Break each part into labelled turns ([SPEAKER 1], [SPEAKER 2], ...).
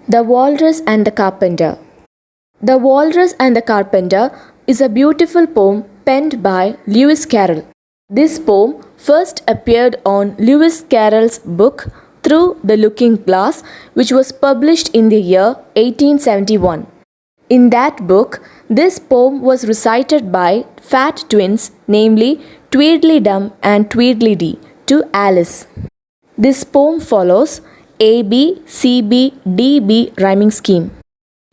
[SPEAKER 1] The Walrus and the Carpenter. The Walrus and the Carpenter is a beautiful poem penned by Lewis Carroll. This poem first appeared on Lewis Carroll's book Through the Looking Glass, which was published in the year 1871. In that book, this poem was recited by fat twins, namely Tweedledum and Tweedledee, to Alice. This poem follows ABCBDB rhyming scheme.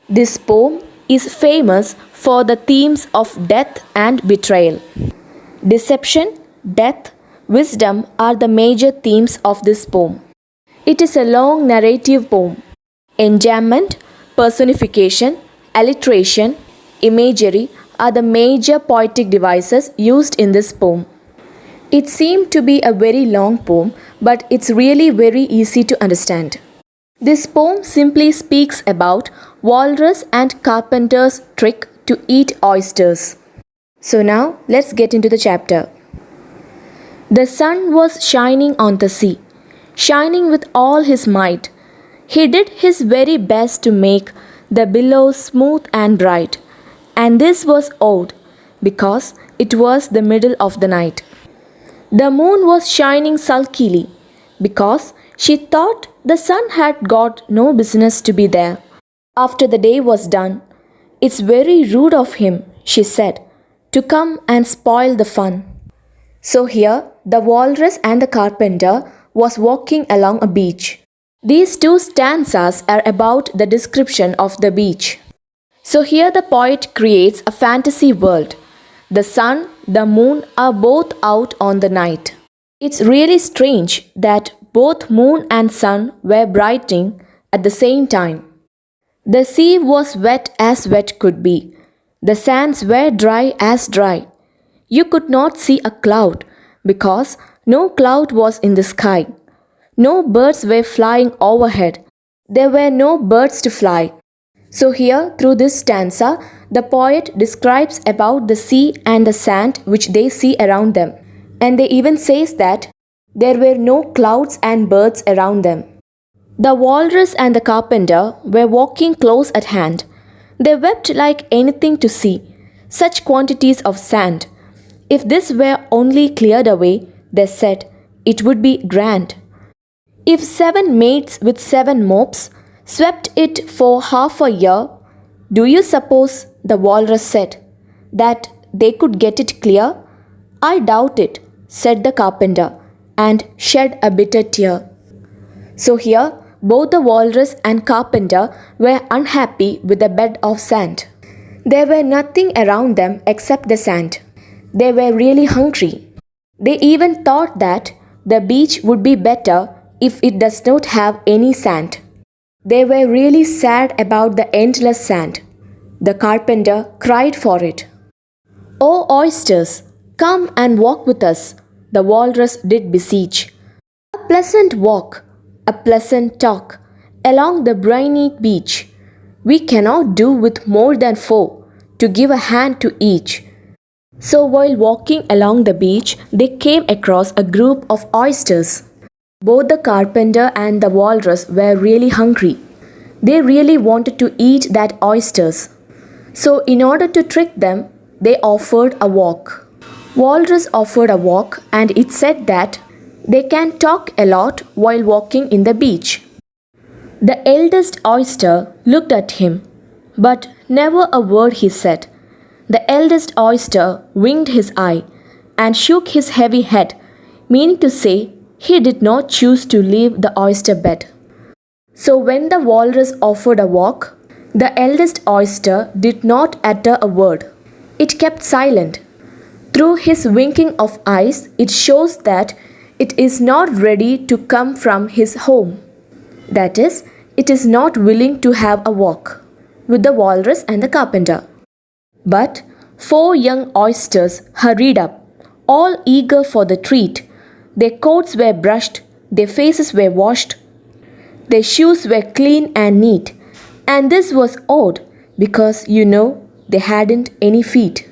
[SPEAKER 1] This poem is famous for the themes of death and betrayal. Deception, death, wisdom are the major themes of this poem. It is a long narrative poem. Enjambment, personification, alliteration, imagery are the major poetic devices used in this poem. It seemed to be a very long poem, but it's really very easy to understand. This poem simply speaks about walrus and carpenter's trick to eat oysters. So now let's get into the chapter. The sun was shining on the sea, shining with all his might. He did his very best to make the billows smooth and bright, and this was odd because it was the middle of the night. The moon was shining sulkily because she thought the sun had got no business to be there. After the day was done, "It's very rude of him," she said, "to come and spoil the fun." So here the walrus and the carpenter was walking along a beach. These two stanzas are about the description of the beach. So here the poet creates a fantasy world. The sun, the moon are both out on the night. It's really strange that both moon and sun were brightening at the same time. The sea was wet as wet could be. The sands were dry as dry. You could not see a cloud because no cloud was in the sky. No birds were flying overhead. There were no birds to fly. So here, through this stanza, the poet describes about the sea and the sand which they see around them. And they even says that there were no clouds and birds around them. The walrus and the carpenter were walking close at hand. They wept like anything to see such quantities of sand. If this were only cleared away, they said, it would be grand. If 7 maids with 7 mops swept it for half a year, do you suppose, the walrus said, that they could get it clear? I doubt it, said the carpenter, and shed a bitter tear. So here, both the walrus and carpenter were unhappy with the bed of sand. There were nothing around them except the sand. They were really hungry. They even thought that the beach would be better if it does not have any sand. They were really sad about the endless sand. The carpenter cried for it. "Oh oysters, come and walk with us," the walrus did beseech. "A pleasant walk, a pleasant talk, along the briny beach. We cannot do with more than 4, to give a hand to each." So while walking along the beach, they came across a group of oysters. Both the carpenter and the walrus were really hungry. They really wanted to eat that oysters. So in order to trick them, they offered a walk. Walrus offered a walk, and it said that they can talk a lot while walking in the beach. The eldest oyster looked at him, but never a word he said. The eldest oyster winked his eye and shook his heavy head, meaning to say he did not choose to leave the oyster bed. So when the walrus offered a walk, the eldest oyster did not utter a word. It kept silent. Through his winking of eyes, it shows that it is not ready to come from his home. That is, it is not willing to have a walk with the walrus and the carpenter. But 4 young oysters hurried up, all eager for the treat. Their coats were brushed, their faces were washed, their shoes were clean and neat. And this was odd because, they hadn't any feet.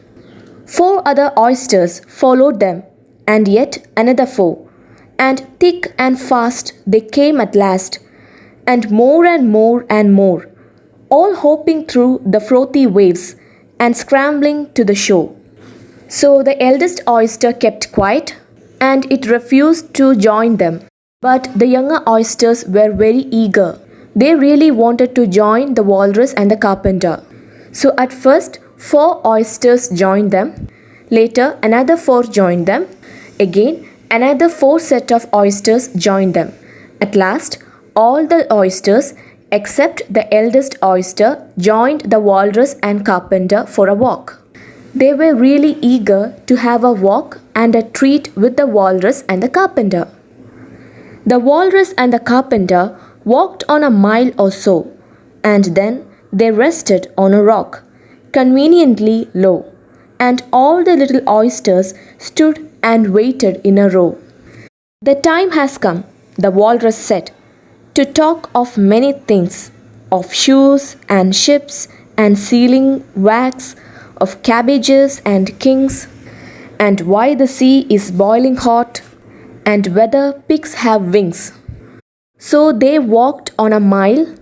[SPEAKER 1] 4 other oysters followed them, and yet another 4. And thick and fast they came at last, and more and more and more, all hopping through the frothy waves and scrambling to the shore. So the eldest oyster kept quiet and it refused to join them. But the younger oysters were very eager. They really wanted to join the walrus and the carpenter. So at first, 4 oysters joined them. Later, another 4 joined them. Again, another 4 set of oysters joined them. At last, all the oysters except the eldest oyster joined the walrus and carpenter for a walk. They were really eager to have a walk and a treat with the walrus and the carpenter. The walrus and the carpenter walked on a mile or so, and then they rested on a rock, conveniently low, and all the little oysters stood and waited in a row. The time has come, the walrus said, to talk of many things, of shoes and ships and sealing wax, of cabbages and kings, and why the sea is boiling hot, and whether pigs have wings. So they walked on a mile.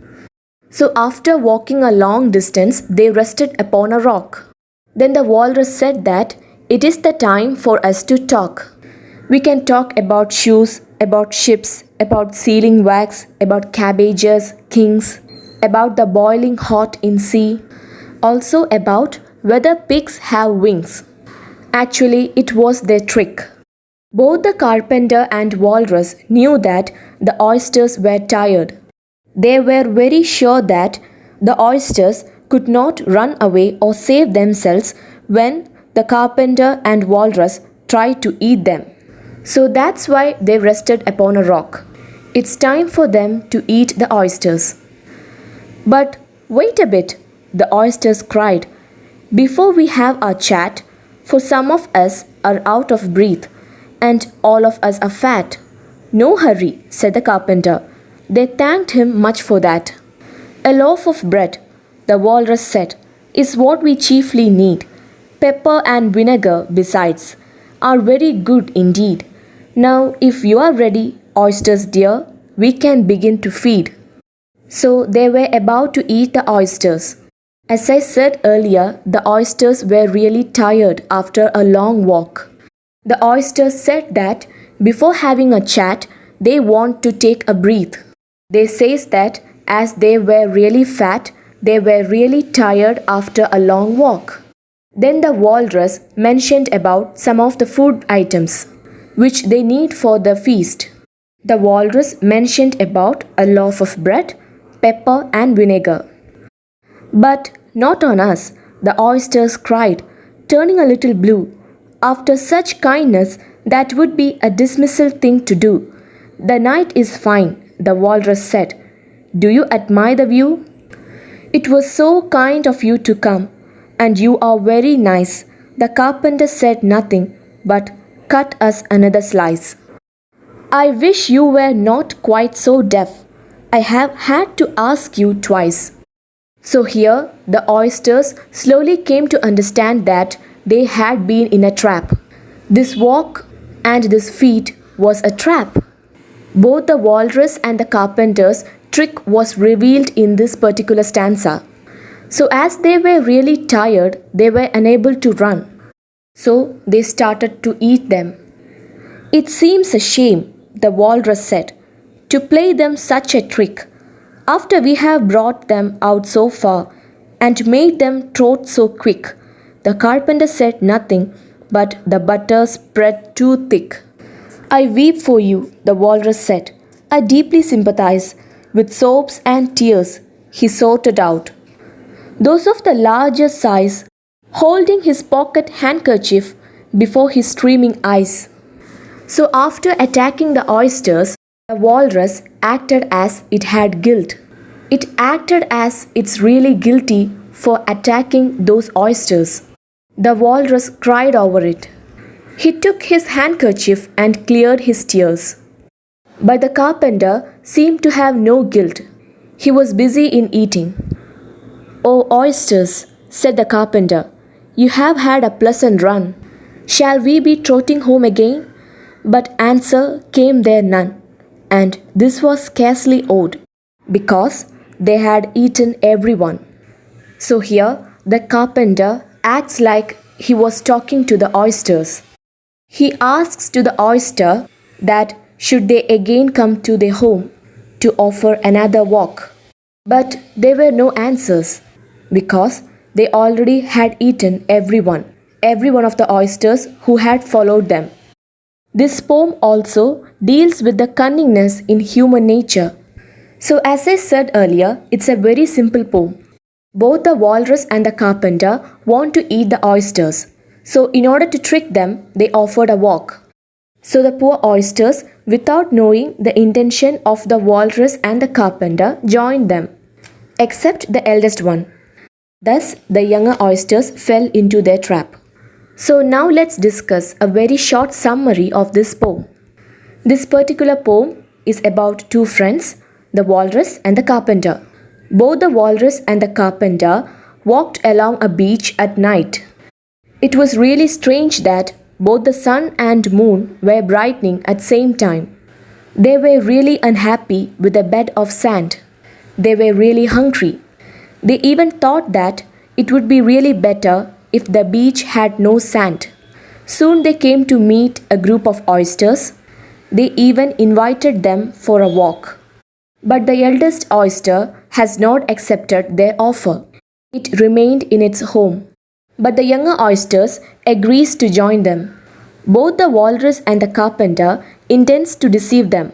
[SPEAKER 1] So after walking a long distance, they rested upon a rock. Then the walrus said that it is the time for us to talk. We can talk about shoes, about ships, about sealing wax, about cabbages, kings, about the boiling hot in sea, also about whether pigs have wings. Actually, it was their trick. Both the carpenter and walrus knew that the oysters were tired. They were very sure that the oysters could not run away or save themselves when the carpenter and walrus tried to eat them. So that's why they rested upon a rock. It's time for them to eat the oysters. But wait a bit, the oysters cried. Before we have our chat, for some of us are out of breath, and all of us are fat. No hurry, said the carpenter. They thanked him much for that. A loaf of bread, the walrus said, is what we chiefly need. Pepper and vinegar, besides, are very good indeed. Now, if you are ready, oysters dear, we can begin to feed. So they were about to eat the oysters. As I said earlier, the oysters were really tired after a long walk. The oysters said that before having a chat, they want to take a breath. They says that as they were really fat, they were really tired after a long walk. Then the walrus mentioned about some of the food items which they need for the feast. The walrus mentioned about a loaf of bread, pepper and vinegar. But not on us, the oysters cried, turning a little blue. After such kindness, that would be a dismissal thing to do. The night is fine, the walrus said. Do you admire the view? It was so kind of you to come, and you are very nice. The carpenter said nothing, but cut us another slice. I wish you were not quite so deaf. I have had to ask you twice. So here the oysters slowly came to understand that they had been in a trap. This walk and this feat was a trap. Both the walrus and the carpenter's trick was revealed in this particular stanza. So as they were really tired, they were unable to run. So they started to eat them. It seems a shame, the walrus said, to play them such a trick, after we have brought them out so far and made them trot so quick. The carpenter said nothing, but the butter spread too thick. I weep for you, the walrus said. I deeply sympathize. With sobs and tears, he sorted out those of the larger size, holding his pocket handkerchief before his streaming eyes. So after attacking the oysters, the walrus acted as it had guilt. It acted as it's really guilty for attacking those oysters. The walrus cried over it. He took his handkerchief and cleared his tears. But the carpenter seemed to have no guilt. He was busy in eating. "Oh, oysters," said the carpenter, "you have had a pleasant run. Shall we be trotting home again?" But answer came there none, and this was scarcely odd. because they had eaten everyone. So here the carpenter acts like he was talking to the oysters. He asks to the oyster that should they again come to their home to offer another walk. But there were no answers because they already had eaten every one of the oysters who had followed them. This poem also deals with the cunningness in human nature. So, as I said earlier, it's a very simple poem. Both the walrus and the carpenter want to eat the oysters. So, in order to trick them, they offered a walk. So, the poor oysters, without knowing the intention of the walrus and the carpenter, joined them, except the eldest one. Thus, the younger oysters fell into their trap. So, now let's discuss a very short summary of this poem. This particular poem is about two friends, the walrus and the carpenter. Both the walrus and the carpenter walked along a beach at night. It was really strange that both the sun and moon were brightening at same time. They were really unhappy with a bed of sand. They were really hungry. They even thought that it would be really better if the beach had no sand. Soon they came to meet a group of oysters. They even invited them for a walk. But the eldest oyster has not accepted their offer. It remained in its home. But the younger oysters agrees to join them. Both the walrus and the carpenter intends to deceive them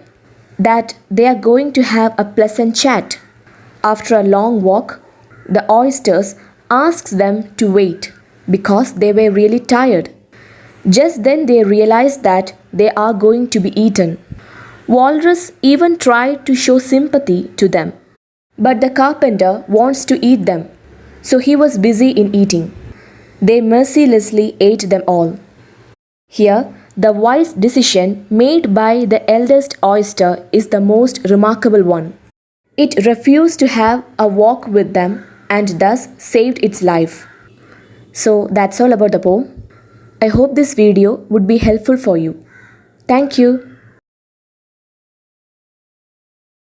[SPEAKER 1] that they are going to have a pleasant chat. After a long walk, the oysters asks them to wait because they were really tired. Just then they realized that they are going to be eaten. Walrus even tried to show sympathy to them, but the carpenter wants to eat them, so he was busy in eating. They mercilessly ate them all. Here, the wise decision made by the eldest oyster is the most remarkable one. It refused to have a walk with them and thus saved its life. So that's all about the poem. I hope this video would be helpful for you. Thank you.